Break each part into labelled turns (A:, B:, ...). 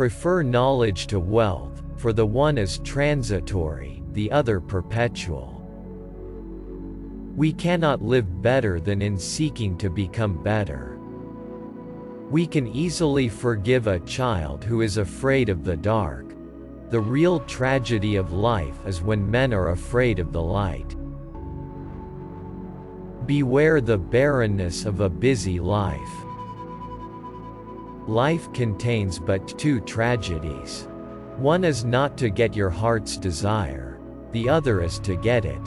A: prefer knowledge to wealth, for the one is transitory, the other perpetual. We cannot live better than in seeking to become better. We can easily forgive a child who is afraid of the dark. The real tragedy of life is when men are afraid of the light. Beware the barrenness of a busy life. Life contains but two tragedies. One is not to get your heart's desire, the other is to get it.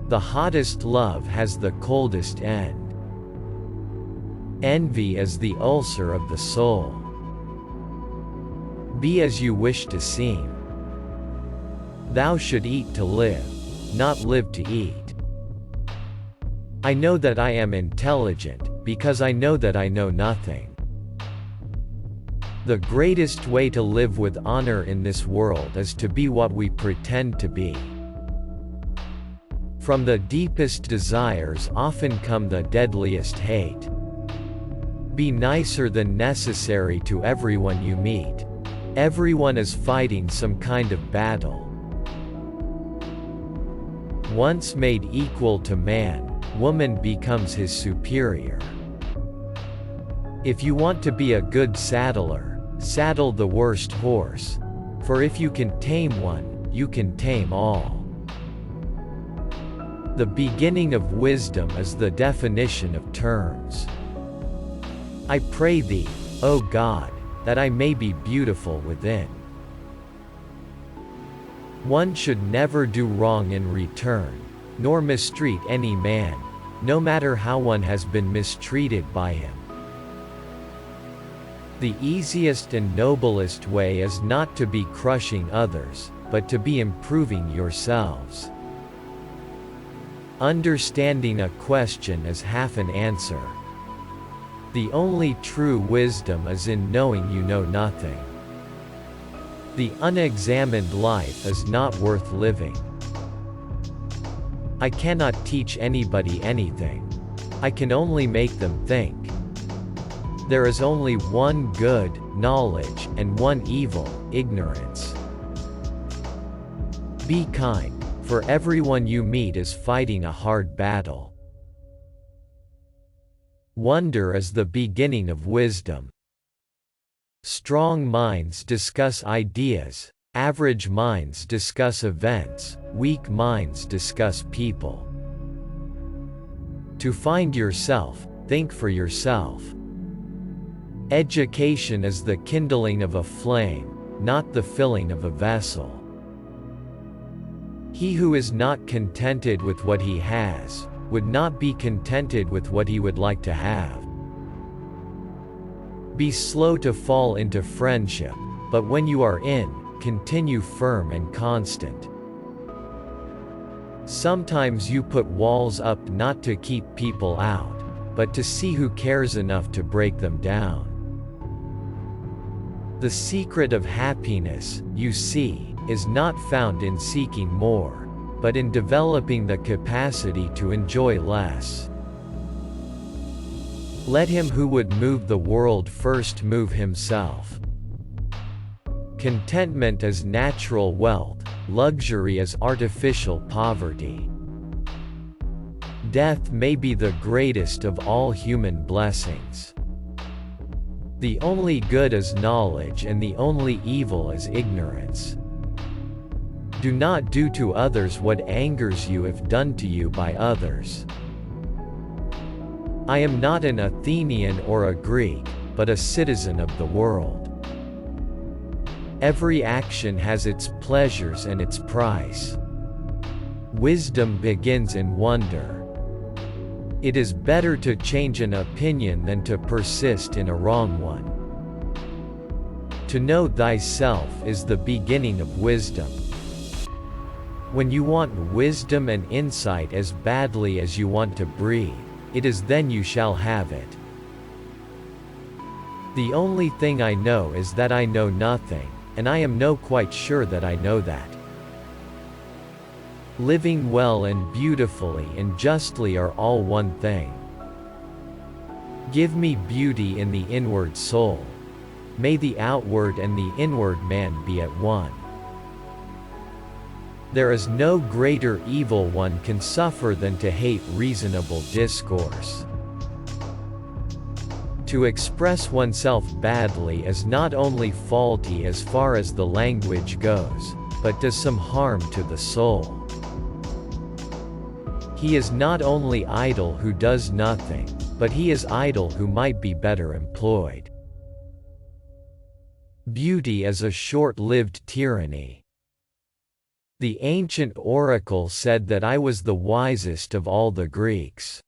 A: The hottest love has the coldest end. Envy is the ulcer of the soul. Be as you wish to seem. Thou should eat to live, not live to eat. I know that I am intelligent, because I know that I know nothing. The greatest way to live with honor in this world is to be what we pretend to be. From the deepest desires often come the deadliest hate. Be nicer than necessary to everyone you meet. Everyone is fighting some kind of battle. Once made equal to man, woman becomes his superior. If you want to be a good saddler, saddle the worst horse. For if you can tame one, you can tame all. The beginning of wisdom is the definition of terms. I pray thee, O God, that I may be beautiful within. One should never do wrong in return, nor mistreat any man, no matter how one has been mistreated by him. The easiest and noblest way is not to be crushing others, but to be improving yourselves. Understanding a question is half an answer. The only true wisdom is in knowing you know nothing. The unexamined life is not worth living. I cannot teach anybody anything. I can only make them think. There is only one good, knowledge, and one evil, ignorance. Be kind, for everyone you meet is fighting a hard battle. Wonder is the beginning of wisdom. Strong minds discuss ideas, average minds discuss events, weak minds discuss people. To find yourself, think for yourself. Education is the kindling of a flame, not the filling of a vessel. He who is not contented with what he has, would not be contented with what he would like to have. Be slow to fall into friendship, but when you are in, continue firm and constant. Sometimes you put walls up not to keep people out, but to see who cares enough to break them down. The secret of happiness, you see, is not found in seeking more, but in developing the capacity to enjoy less. Let him who would move the world first move himself. Contentment is natural wealth, luxury is artificial poverty. Death may be the greatest of all human blessings. The only good is knowledge and the only evil is ignorance. Do not do to others what angers you if done to you by others. I am not an Athenian or a Greek, but a citizen of the world. Every action has its pleasures and its price. Wisdom begins in wonder. It is better to change an opinion than to persist in a wrong one. To know thyself is the beginning of wisdom. When you want wisdom and insight as badly as you want to breathe, it is then you shall have it. The only thing I know is that I know nothing, and I am no quite sure that I know that. Living well and beautifully and justly are all one thing. Give me beauty in the inward soul. May the outward and the inward man be at one. There is no greater evil one can suffer than to hate reasonable discourse. To express oneself badly is not only faulty as far as the language goes, but does some harm to the soul. He is not only idle who does nothing, but he is idle who might be better employed. Beauty is a short-lived tyranny. The ancient oracle said that I was the wisest of all the Greeks.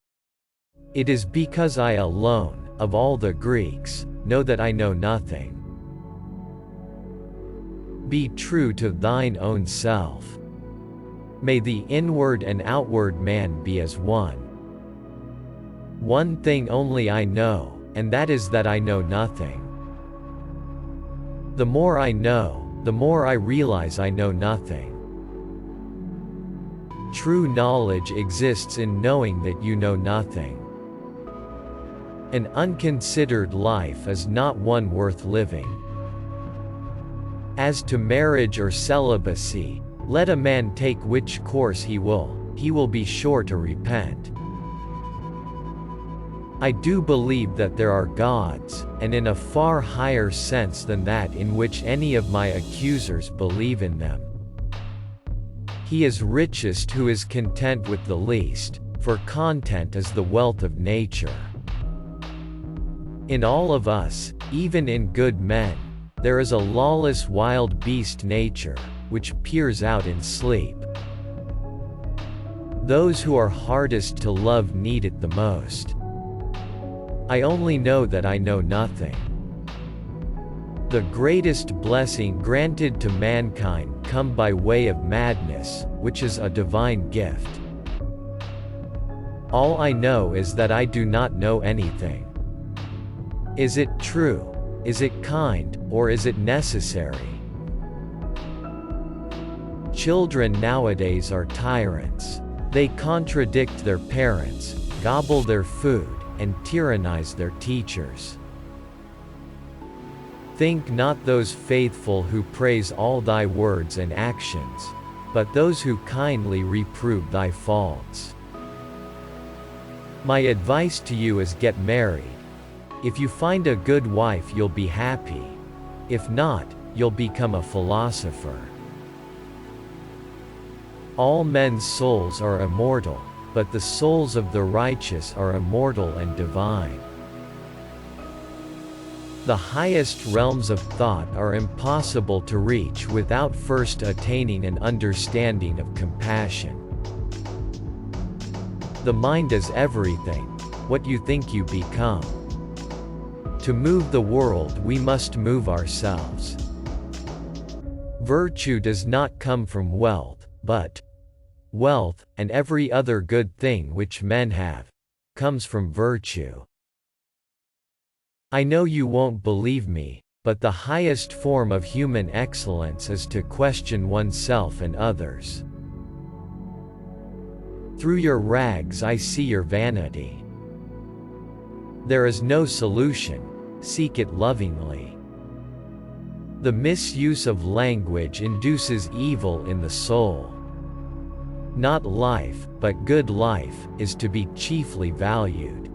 A: It is because I alone, of all the Greeks, know that I know nothing. Be true to thine own self. May the inward and outward man be as one. One thing only I know, and that is that I know nothing. The more I know, the more I realize I know nothing. True knowledge exists in knowing that you know nothing. An unconsidered life is not one worth living. As to marriage or celibacy, let a man take which course he will be sure to repent. I do believe that there are gods, and in a far higher sense than that in which any of my accusers believe in them. He is richest who is content with the least, for content is the wealth of nature. In all of us, even in good men, there is a lawless wild beast nature, which peers out in sleep. Those who are hardest to love need it the most. I only know that I know nothing. The greatest blessing granted to mankind come by way of madness, which is a divine gift. All I know is that I do not know anything. Is it true? Is it kind, or is it necessary? Children nowadays are tyrants. They contradict their parents, gobble their food, and tyrannize their teachers. Think not those faithful who praise all thy words and actions, but those who kindly reprove thy faults. My advice to you is get married. If you find a good wife you'll be happy. If not, you'll become a philosopher. All men's souls are immortal, but the souls of the righteous are immortal and divine. The highest realms of thought are impossible to reach without first attaining an understanding of compassion. The mind is everything, what you think you become. To move the world we must move ourselves. Virtue does not come from wealth, but wealth, and every other good thing which men have, comes from virtue. I know you won't believe me, but the highest form of human excellence is to question oneself and others. Through your rags I see your vanity. There is no solution, seek it lovingly. The misuse of language induces evil in the soul. Not life, but good life, is to be chiefly valued.